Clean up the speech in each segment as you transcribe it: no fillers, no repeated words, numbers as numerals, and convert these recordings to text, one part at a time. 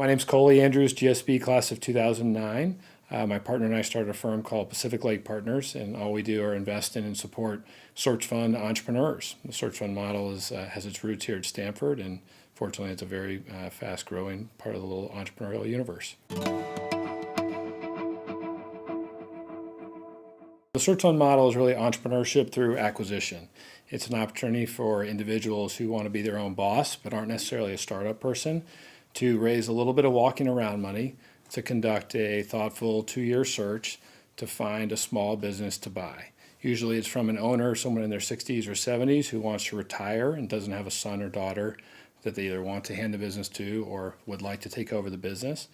My name's Coley Andrews, GSB class of 2009. My partner and I started a firm called Pacific Lake Partners, and all we do are invest in and support search fund entrepreneurs. The search fund model has its roots here at Stanford, and fortunately it's a very fast-growing part of the little entrepreneurial universe. The search fund model is really entrepreneurship through acquisition. It's an opportunity for individuals who want to be their own boss but aren't necessarily a startup person to raise a little bit of walking around money to conduct a thoughtful 2-year search to find a small business to buy. Usually it's from an owner, someone in their 60s or 70s who wants to retire and doesn't have a son or daughter that they either want to hand the business to or would like to take over the business.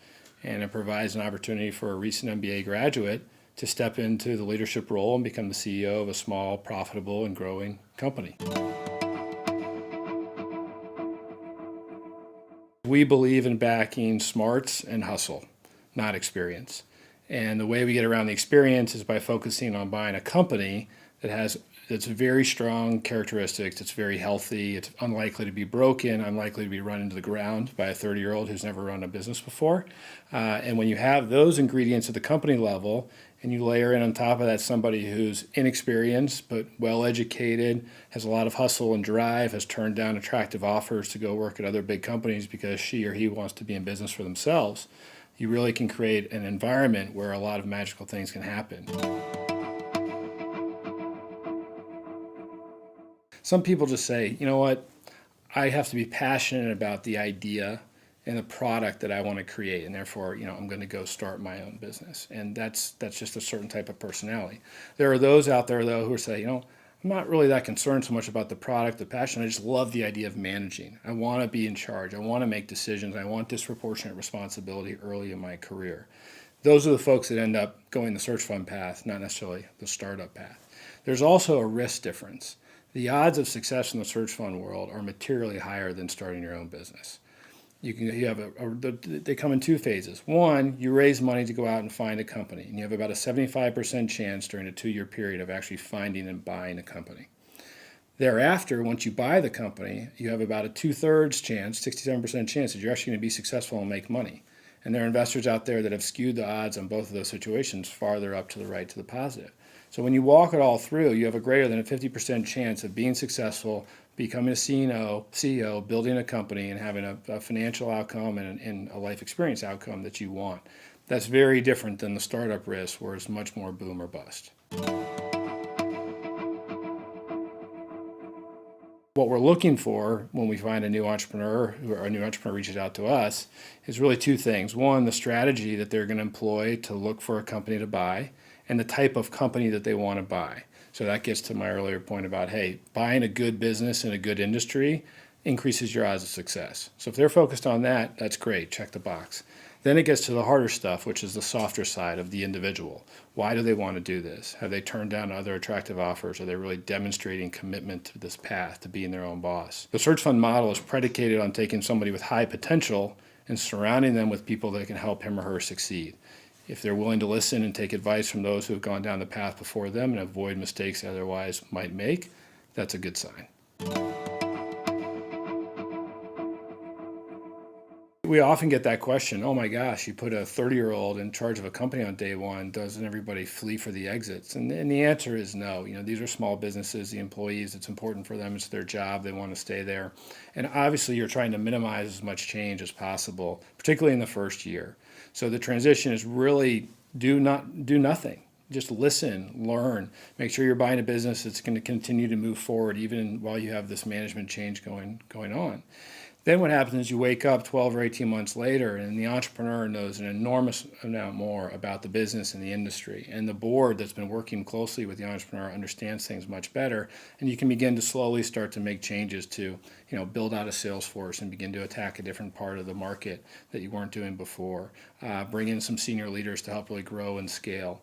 And it provides an opportunity for a recent MBA graduate to step into the leadership role and become the CEO of a small, profitable, and growing company. We believe in backing smarts and hustle, not experience. And the way we get around the experience is by focusing on buying a company that's very strong characteristics, it's very healthy, it's unlikely to be broken, unlikely to be run into the ground by a 30-year-old who's never run a business before. And when you have those ingredients at the company level, and you layer in on top of that somebody who's inexperienced but well-educated, has a lot of hustle and drive, has turned down attractive offers to go work at other big companies because she or he wants to be in business for themselves, you really can create an environment where a lot of magical things can happen. Some people just say, you know what, I have to be passionate about the idea and the product that I want to create, and therefore, I'm going to go start my own business. And that's just a certain type of personality. There are those out there, though, who say, I'm not really that concerned so much about the product, the passion. I just love the idea of managing. I want to be in charge. I want to make decisions. I want disproportionate responsibility early in my career. Those are the folks that end up going the search fund path, not necessarily the startup path. There's also a risk difference. The odds of success in the search fund world are materially higher than starting your own business. They come in two phases. One, you raise money to go out and find a company, and you have about a 75% chance during a 2-year period of actually finding and buying a company. Thereafter, once you buy the company, you have about a 2/3 chance, 67% chance that you're actually going to be successful and make money. And there are investors out there that have skewed the odds on both of those situations farther up to the right to the positive. So when you walk it all through, you have a greater than a 50% chance of being successful, becoming a CEO, building a company, and having a financial outcome and a life experience outcome that you want. That's very different than the startup risk, where it's much more boom or bust. What we're looking for when we find a new entrepreneur, or a new entrepreneur reaches out to us, is really two things. One, the strategy that they're going to employ to look for a company to buy, and the type of company that they want to buy. So that gets to my earlier point about, hey, buying a good business in a good industry increases your odds of success. So if they're focused on that, that's great, check the box. Then it gets to the harder stuff, which is the softer side of the individual. Why do they want to do this? Have they turned down other attractive offers? Are they really demonstrating commitment to this path, to being their own boss? The search fund model is predicated on taking somebody with high potential and surrounding them with people that can help him or her succeed. If they're willing to listen and take advice from those who have gone down the path before them and avoid mistakes they otherwise might make, that's a good sign. We often get that question, oh my gosh, you put a 30-year-old in charge of a company on day one, doesn't everybody flee for the exits? And the answer is no. These are small businesses, the employees, it's important for them, it's their job, they want to stay there. And obviously you're trying to minimize as much change as possible, particularly in the first year. So the transition is really do nothing. Just listen, learn, make sure you're buying a business that's going to continue to move forward even while you have this management change going on. Then what happens is you wake up 12 or 18 months later and the entrepreneur knows an enormous amount more about the business and the industry. And the board that's been working closely with the entrepreneur understands things much better. And you can begin to slowly start to make changes to, build out a sales force and begin to attack a different part of the market that you weren't doing before. Bring in some senior leaders to help really grow and scale.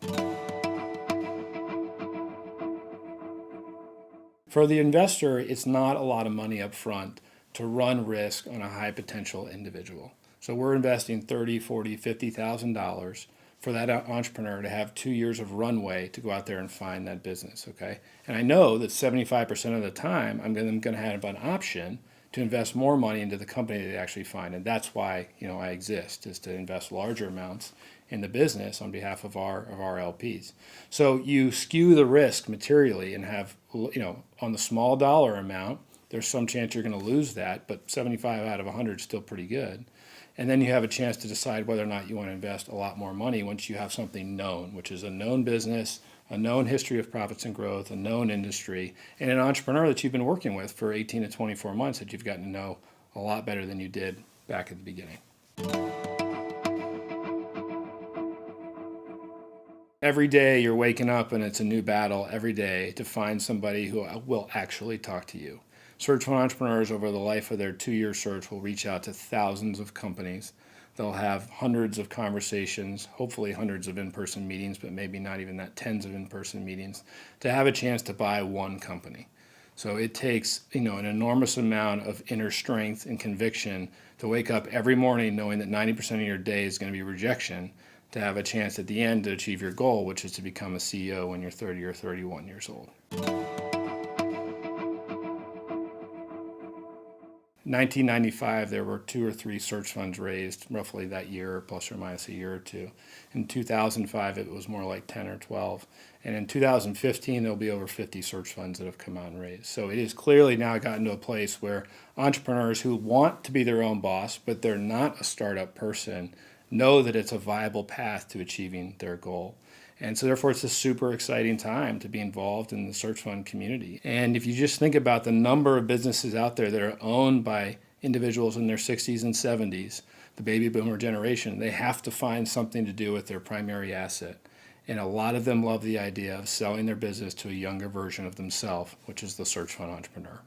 For the investor, it's not a lot of money up front to run risk on a high potential individual. So we're investing $30,000, $40,000, $50,000 for that entrepreneur to have 2 years of runway to go out there and find that business, okay? And I know that 75% of the time I'm going to have an option to invest more money into the company they actually find. And that's why, I exist, is to invest larger amounts in the business on behalf of our LPs. So you skew the risk materially and have, on the small dollar amount, there's some chance you're going to lose that, but 75 out of 100 is still pretty good. And then you have a chance to decide whether or not you want to invest a lot more money once you have something known, which is a known business, a known history of profits and growth, a known industry, and an entrepreneur that you've been working with for 18 to 24 months that you've gotten to know a lot better than you did back at the beginning. Every day you're waking up and it's a new battle every day to find somebody who will actually talk to you. Search fund entrepreneurs over the life of their 2-year search will reach out to thousands of companies. They'll have hundreds of conversations, hopefully hundreds of in-person meetings, but maybe not even that, tens of in-person meetings, to have a chance to buy one company. So it takes, an enormous amount of inner strength and conviction to wake up every morning knowing that 90% of your day is going to be rejection, to have a chance at the end to achieve your goal, which is to become a CEO when you're 30 or 31 years old. 1995, there were 2 or 3 search funds raised roughly that year, plus or minus a year or two. In 2005, it was more like 10 or 12. And in 2015, there'll be over 50 search funds that have come out and raised. So it is clearly now gotten to a place where entrepreneurs who want to be their own boss, but they're not a startup person, know that it's a viable path to achieving their goal. And so therefore, it's a super exciting time to be involved in the search fund community. And if you just think about the number of businesses out there that are owned by individuals in their 60s and 70s, the baby boomer generation, they have to find something to do with their primary asset. And a lot of them love the idea of selling their business to a younger version of themselves, which is the search fund entrepreneur.